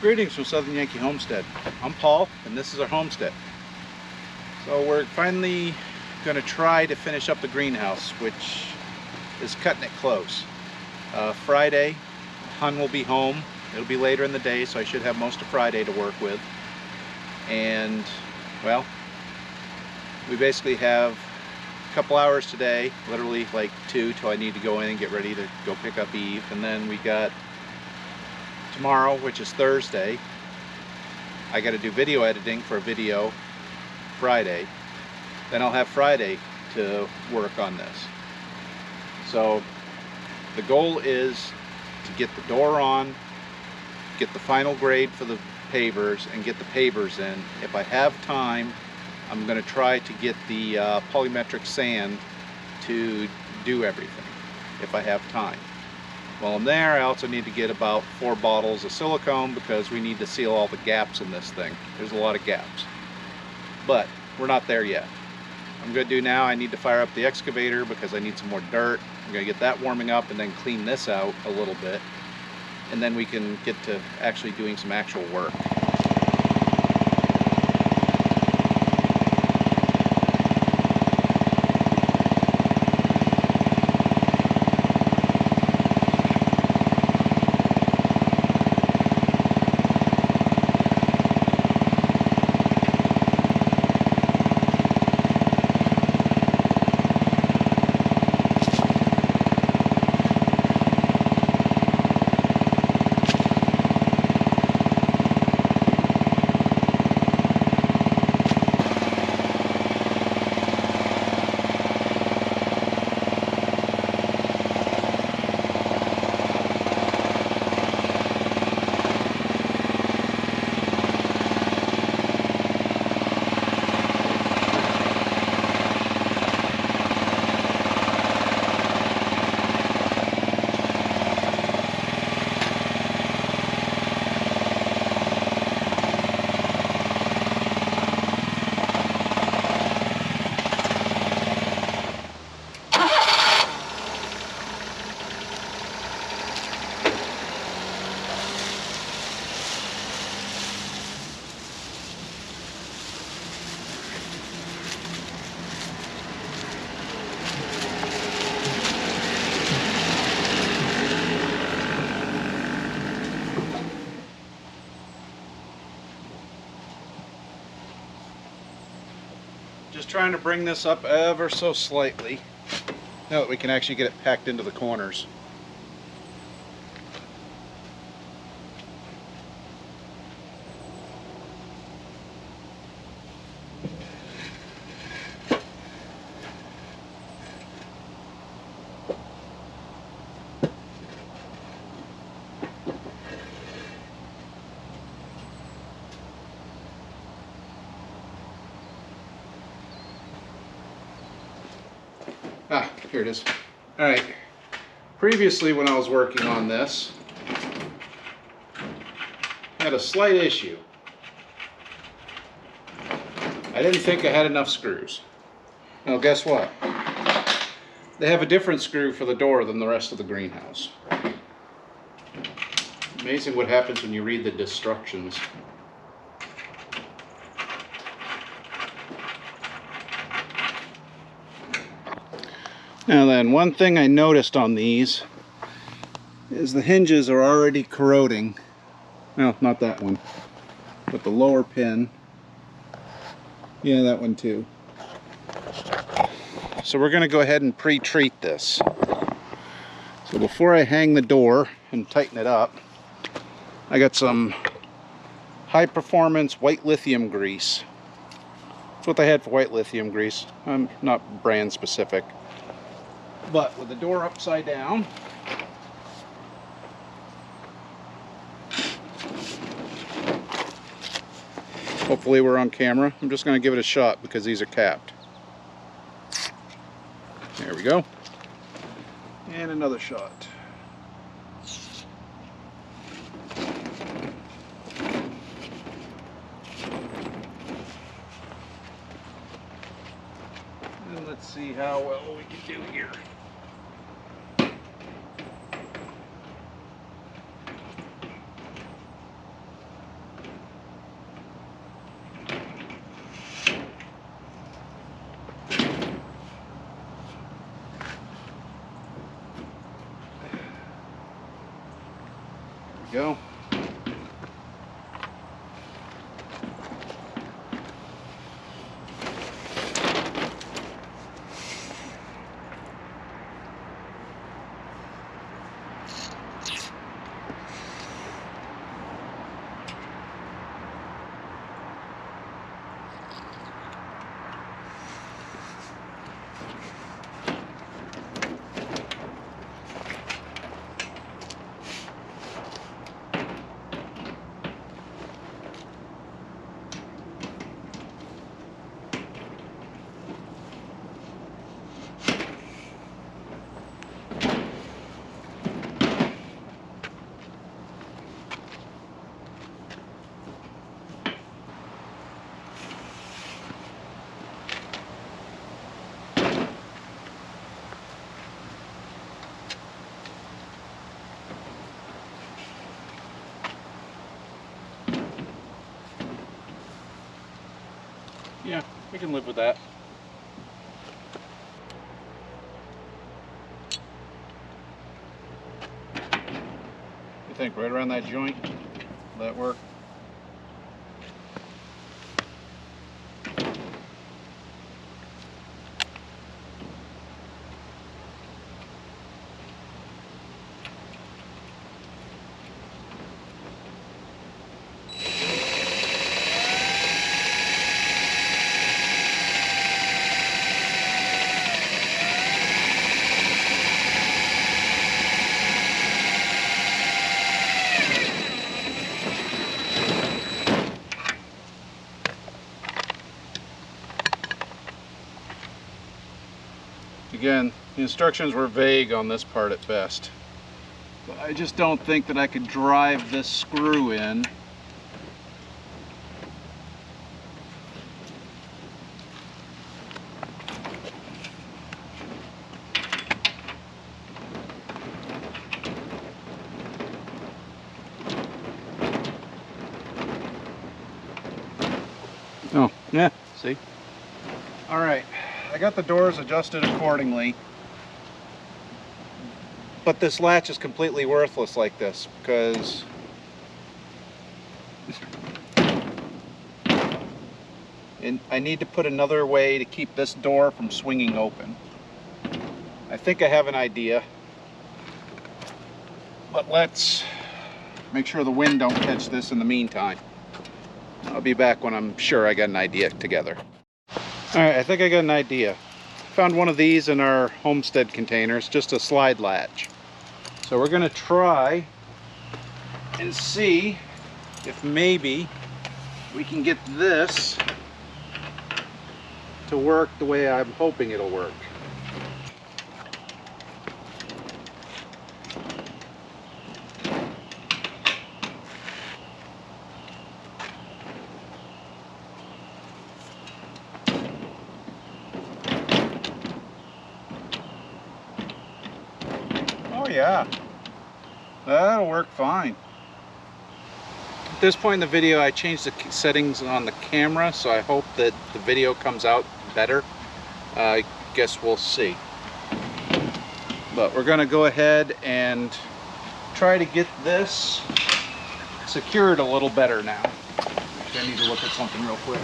Greetings from Southern Yankee Homestead. I'm Paul, and this is our homestead. So we're finally going to try to finish up the greenhouse, which is cutting it close. Friday, Hun will be home. It'll be later in the day, so I should have most of Friday to work with. And, well, we basically have a couple hours today, literally like 2 till I need to go in and get ready to go pick up Eve. And then we got tomorrow, which is Thursday. I got to do video editing for a video Friday. Then I'll have Friday to work on this. So the goal is to get the door on, get the final grade for the pavers, and get the pavers in. If I have time, I'm going to try to get the polymetric sand to do everything if I have time. While I'm there, I also need to get about 4 bottles of silicone because we need to seal all the gaps in this thing. There's a lot of gaps. But we're not there yet. I'm going to do now, I need to fire up the excavator because I need some more dirt. I'm going to get that warming up and then clean this out a little bit. And then we can get to actually doing some actual work. Just trying to bring this up ever so slightly now that we can actually get it packed into the corners. Ah, here it is. Alright, previously when I was working on this, I had a slight issue. I didn't think I had enough screws. Well, guess what? They have a different screw for the door than the rest of the greenhouse. Amazing what happens when you read the instructions. Now then, one thing I noticed on these is the hinges are already corroding. Well, not that one, but the lower pin. Yeah, that one too. So we're going to go ahead and pre-treat this. So before I hang the door and tighten it up, I got some high performance white lithium grease. That's what they had for white lithium grease. I'm not brand specific. But with the door upside down, hopefully we're on camera. I'm just going to give it a shot because these are capped. There we go. And another shot. And let's see how well we can do here. go. Yeah, we can live with that. You think right around that joint? Will that work? Again, the instructions were vague on this part at best. But I just don't think that I could drive this screw in. Oh, yeah, see? All right. I got the doors adjusted accordingly, but this latch is completely worthless like this because I need to put another way to keep this door from swinging open. I think I have an idea, but let's make sure the wind don't catch this in the meantime. I'll be back when I'm sure I got an idea together. Alright, I think I got an idea. Found one of these in our homestead containers, just a slide latch. So we're going to try and see if maybe we can get this to work the way I'm hoping it'll work. Oh yeah, that'll work fine. At this point in the video, I changed the settings on the camera, so I hope that the video comes out better. I guess we'll see. But we're going to go ahead and try to get this secured a little better now. Actually, I need to look at something real quick.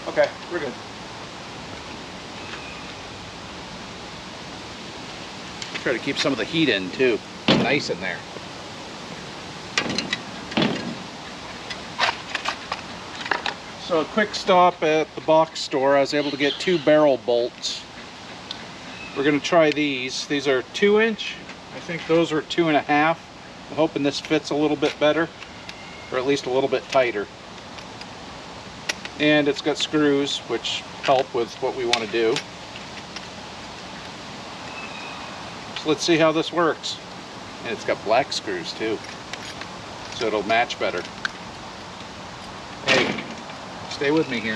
Okay, we're good. Try to keep some of the heat in too. Nice in there. So a quick stop at the box store. I was able to get 2 barrel bolts. We're going to try these. These are 2-inch. I think those are 2.5. I'm hoping this fits a little bit better, or at least a little bit tighter. And it's got screws, which help with what we want to do. So let's see how this works. And it's got black screws too, so it'll match better. Hey, stay with me here.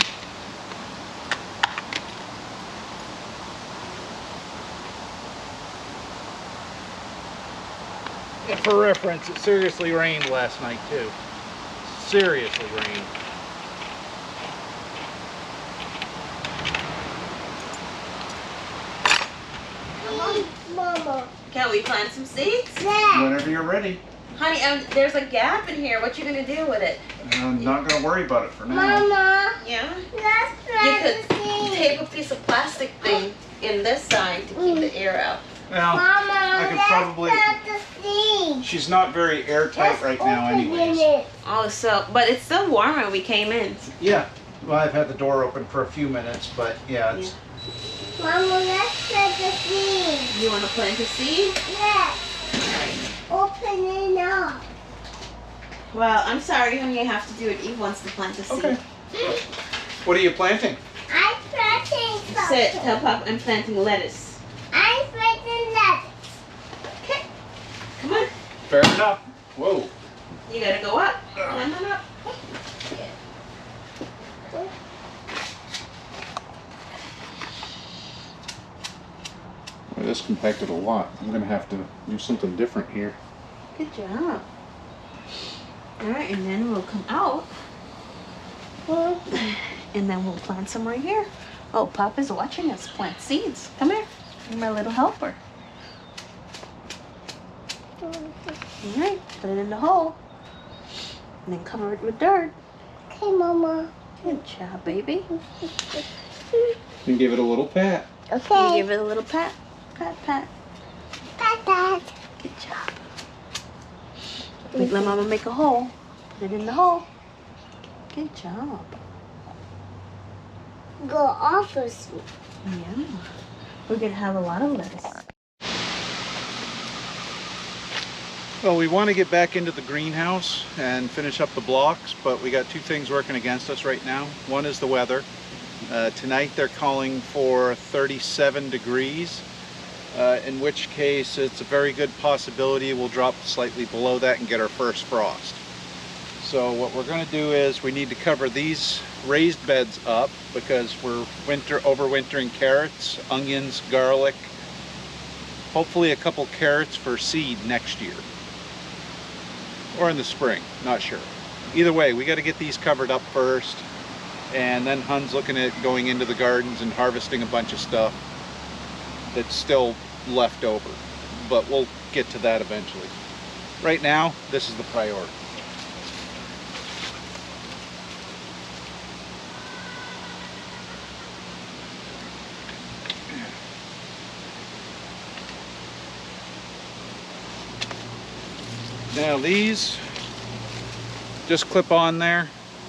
And for reference, it seriously rained last night too. Seriously rained. Mama, Can we plant some seeds? Yeah. Whenever you're ready. Honey, there's a gap in here. What you gonna do with it? I'm not going to worry about it for now. Mama, Yeah? let's You plant could the seeds. tape a piece of plastic thing in this side to keep the air out. Well, Mama, I could let's probably... plant the seeds. She's not very airtight Let's right now open anyways. it. Oh, so, but it's still warm when we came in. Yeah. Well, I've had the door open for a few minutes, but yeah, it's... Mama, let's plant the seeds. You want to plant a seed? Yes. Open it up. Well, I'm sorry, honey, I have to do it. Eve wants to plant a seed. Okay. What are you planting? I'm planting something. Sit, tell Pop I'm planting lettuce. I'm planting lettuce. Okay. Come on. Fair enough. Whoa. You gotta go up. Climb on up. Well, this compacted a lot. I'm going to have to do something different here. Good job. Alright, and then we'll come out. And then we'll plant some right here. Oh, Pop is watching us plant seeds. Come here. You're my little helper. Alright, put it in the hole. And then cover it with dirt. Okay, Mama. Good job, baby. And give it a little pat. Okay. You give it a little pat. Pat, pat. Pat, pat. Good job. Wait, let Mama make a hole. Put it in the hole. Good job. Go off of me. Yeah. We're gonna have a lot of lettuce. Well, we want to get back into the greenhouse and finish up the blocks, but we got two things working against us right now. One is the weather. Tonight they're calling for 37 degrees, in which case it's a very good possibility we'll drop slightly below that and get our first frost. So what we're going to do is we need to cover these raised beds up because we're overwintering carrots, onions, garlic, hopefully a couple carrots for seed next year. Or in the spring, not sure. Either way, we got to get these covered up first, and then Hun's looking at going into the gardens and harvesting a bunch of stuff that's still left over. But we'll get to that eventually. Right now, this is the priority. Now these just clip on there.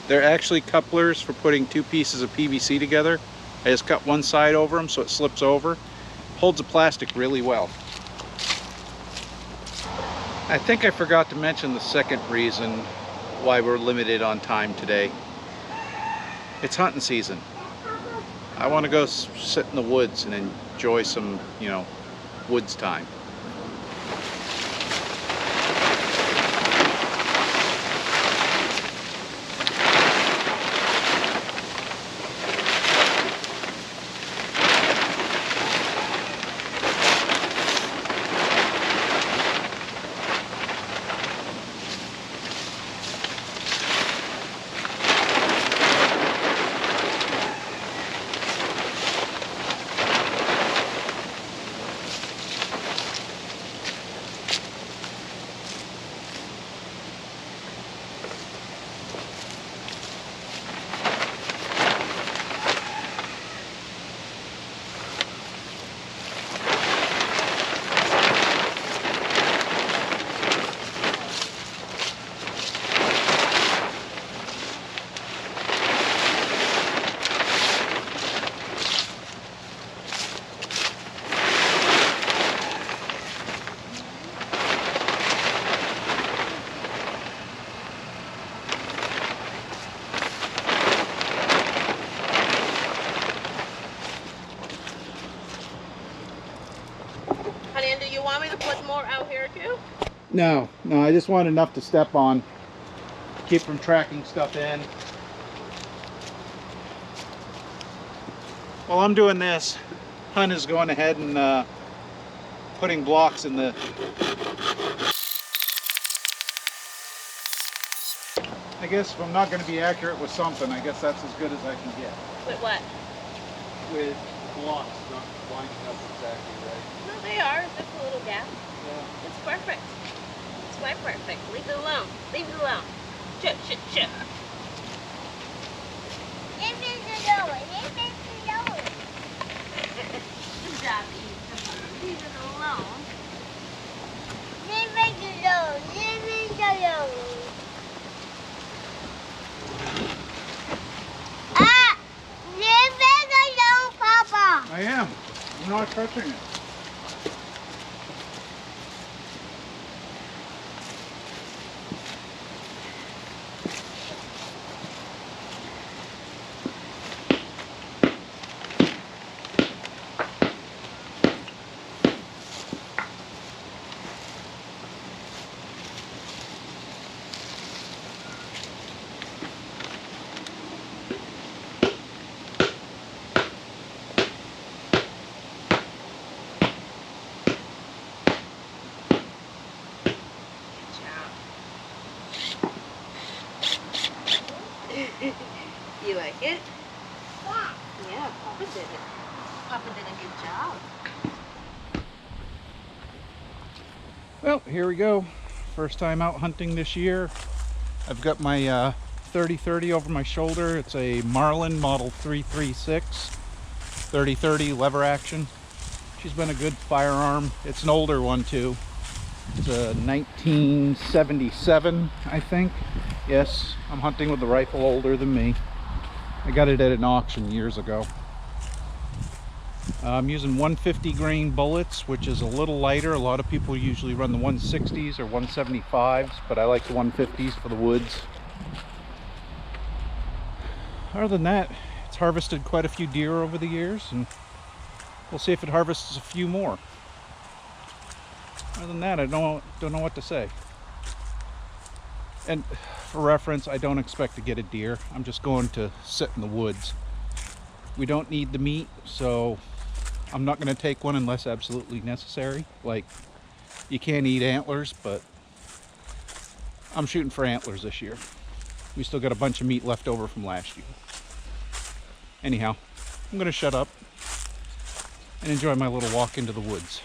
They're actually couplers for putting two pieces of PVC together. I just cut one side over them so it slips over. Holds the plastic really well. I think I forgot to mention the second reason why we're limited on time today. It's hunting season. I want to go sit in the woods and enjoy some, woods time. Honey, and do you want me to put more out here too? No, I just want enough to step on. Keep from tracking stuff in. While I'm doing this, Hun is going ahead and putting blocks in the... I guess if I'm not going to be accurate with something, I guess that's as good as I can get. With what? With blocks not lining up exactly right. No, they are. Just a little gap. Yeah. It's perfect. It's quite perfect. Leave it alone. Leave it alone. Shut. Leave it alone. Leave it alone. Good job, Eve. Come on. Leave it alone. Leave it alone. Leave it alone. Ah! Leave it alone, Papa. I am. I'm not touching it. You like it? Yeah, Papa did it. Papa did a good job. Well, here we go. First time out hunting this year. I've got my 30-30 over my shoulder. It's a Marlin Model 336 30-30 lever action. She's been a good firearm. It's an older one too. It's a 1977, I think. Yes, I'm hunting with the rifle older than me. I got it at an auction years ago. I'm using 150 grain bullets, which is a little lighter. A lot of people usually run the 160s or 175s, but I like the 150s for the woods. Other than that, it's harvested quite a few deer over the years, and we'll see if it harvests a few more. Other than that, I don't know what to say. And for reference, I don't expect to get a deer. I'm just going to sit in the woods. We don't need the meat, so I'm not going to take one unless absolutely necessary. Like, you can't eat antlers, but I'm shooting for antlers this year. We still got a bunch of meat left over from last year. Anyhow, I'm going to shut up and enjoy my little walk into the woods.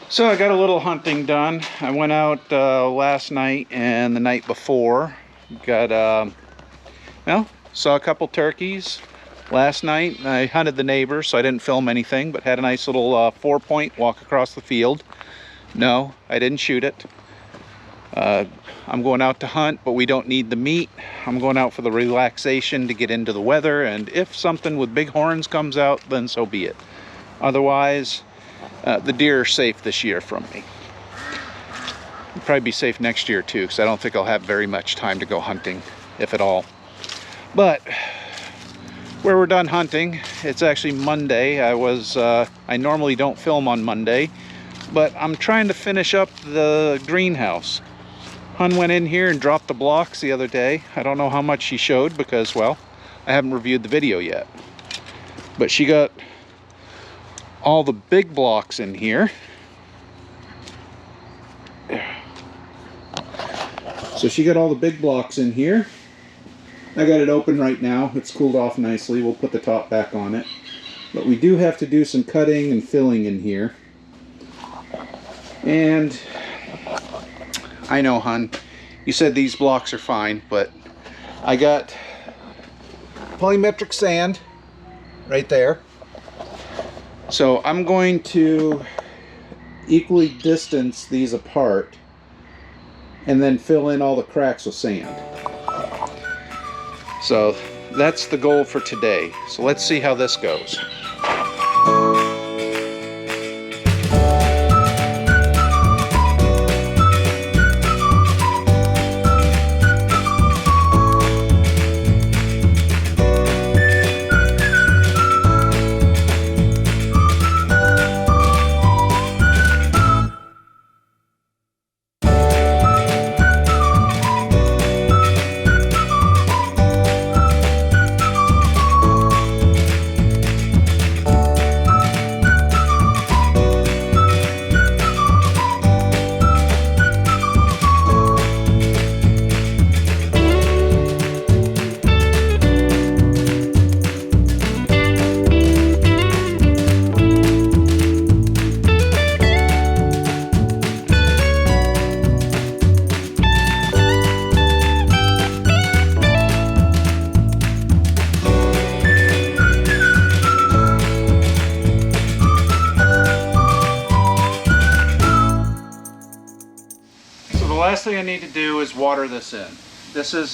So I got a little hunting done. I went out last night and the night before. Got, well, saw a couple turkeys. Last night I hunted the neighbor, so I didn't film anything, but had a nice little 4-point walk across the field. No, I didn't shoot it. I'm going out to hunt, but we don't need the meat. I'm going out for the relaxation to get into the weather, and if something with big horns comes out, then so be it. Otherwise, the deer are safe this year from me. They'll probably be safe next year too, because I don't think I'll have very much time to go hunting, if at all. But where we're done hunting, it's actually Monday. I normally don't film on Monday, but I'm trying to finish up the greenhouse. Hun went in here and dropped the blocks the other day. I don't know how much she showed because, well, I haven't reviewed the video yet. But she got all the big blocks in here. So she got all the big blocks in here. I got it open right now. It's cooled off nicely. We'll put the top back on it. But we do have to do some cutting and filling in here. And I know, hun, you said these blocks are fine, but I got polymetric sand right there. So I'm going to equally distance these apart and then fill in all the cracks with sand. So that's the goal for today. So let's see how this goes. Last thing I need to do is water this in. This is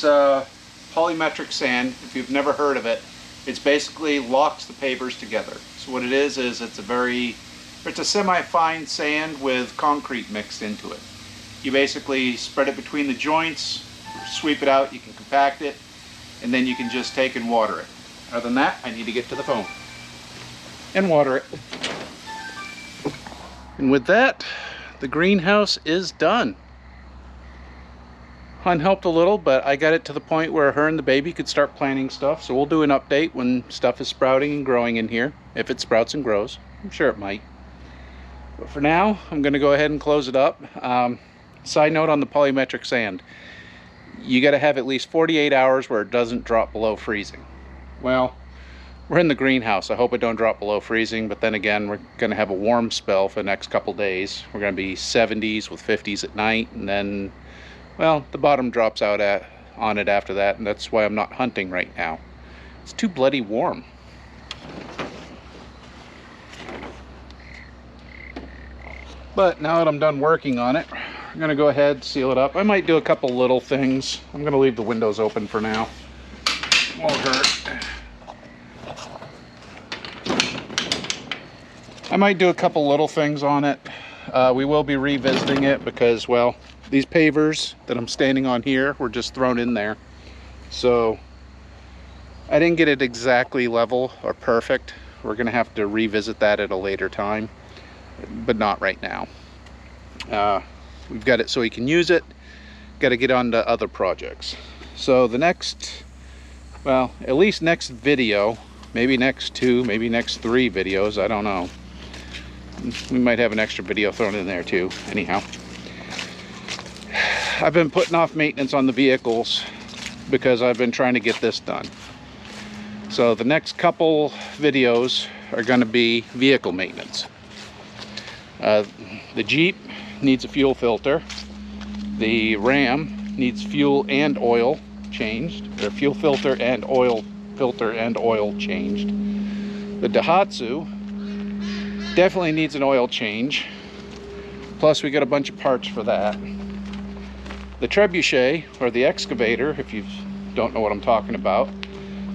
polymetric sand. If you've never heard of it, it's basically locks the pavers together. So what it is it's a semi-fine sand with concrete mixed into it. You basically spread it between the joints, sweep it out, you can compact it, and then you can just take and water it. Other than that, I need to get to the phone and water it. And with that, the greenhouse is done. Hun helped a little, but I got it to the point where her and the baby could start planting stuff. So we'll do an update when stuff is sprouting and growing in here. If it sprouts and grows. I'm sure it might. But for now, I'm going to go ahead and close it up. Side note on the polymetric sand. You got to have at least 48 hours where it doesn't drop below freezing. Well, we're in the greenhouse. I hope it don't drop below freezing. But then again, we're going to have a warm spell for the next couple days. We're going to be 70s with 50s at night. And then, well, the bottom drops out on it after that, and that's why I'm not hunting right now. It's too bloody warm. But now that I'm done working on it, I'm going to go ahead, seal it up. I might do a couple little things. I'm going to leave the windows open for now. Won't hurt. I might do a couple little things on it. We will be revisiting it because, well, these pavers that I'm standing on here were just thrown in there. So I didn't get it exactly level or perfect. We're gonna have to revisit that at a later time, but not right now. We've got it so we can use it. Got to get on to other projects. So the next, well, at least next video, maybe next 2, maybe next 3 videos, I don't know. We might have an extra video thrown in there too, anyhow. I've been putting off maintenance on the vehicles because I've been trying to get this done. So the next couple videos are going to be vehicle maintenance. The Jeep needs a fuel filter. The Ram needs fuel and oil changed. Or fuel filter and oil changed. The Daihatsu definitely needs an oil change. Plus we got a bunch of parts for that. The Trebuchet, or the excavator, if you don't know what I'm talking about,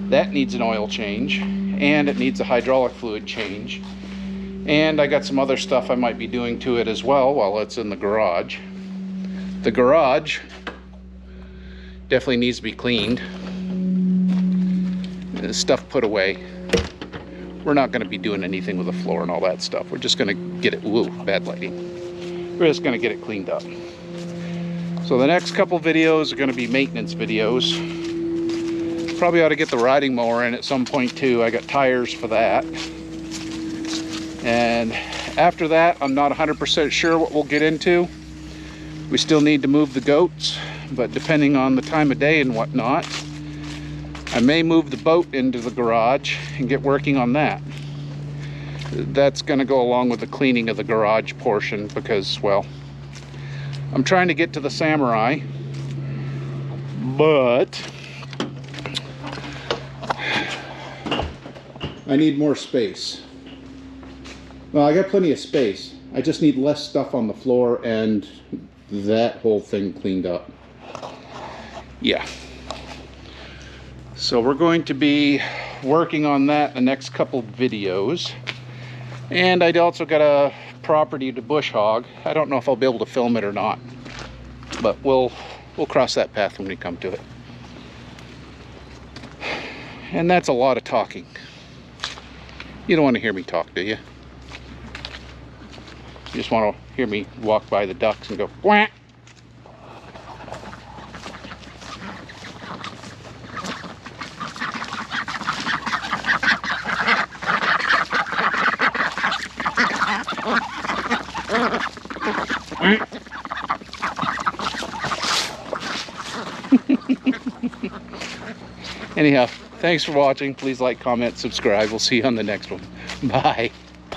that needs an oil change, and it needs a hydraulic fluid change. And I got some other stuff I might be doing to it as well while it's in the garage. The garage definitely needs to be cleaned. Stuff put away. We're not going to be doing anything with the floor and all that stuff. We're just going to get it, whoa, bad lighting. We're just going to get it cleaned up. So the next couple videos are going to be maintenance videos. Probably ought to get the riding mower in at some point too. I got tires for that. And after that, I'm not 100% sure what we'll get into. We still need to move the goats, but depending on the time of day and whatnot, I may move the boat into the garage and get working on that. That's going to go along with the cleaning of the garage portion because, well, I'm trying to get to the Samurai, but I need more space. Well, I got plenty of space. I just need less stuff on the floor and that whole thing cleaned up. Yeah. So we're going to be working on that in the next couple videos. And I also got a property to bush hog. I don't know if I'll be able to film it or not, but we'll cross that path when we come to it. And that's a lot of talking. You don't want to hear me talk, do you? You just want to hear me walk by the ducks and go quack. Anyhow, thanks for watching. Please like, comment, subscribe. We'll see you on the next one. Bye.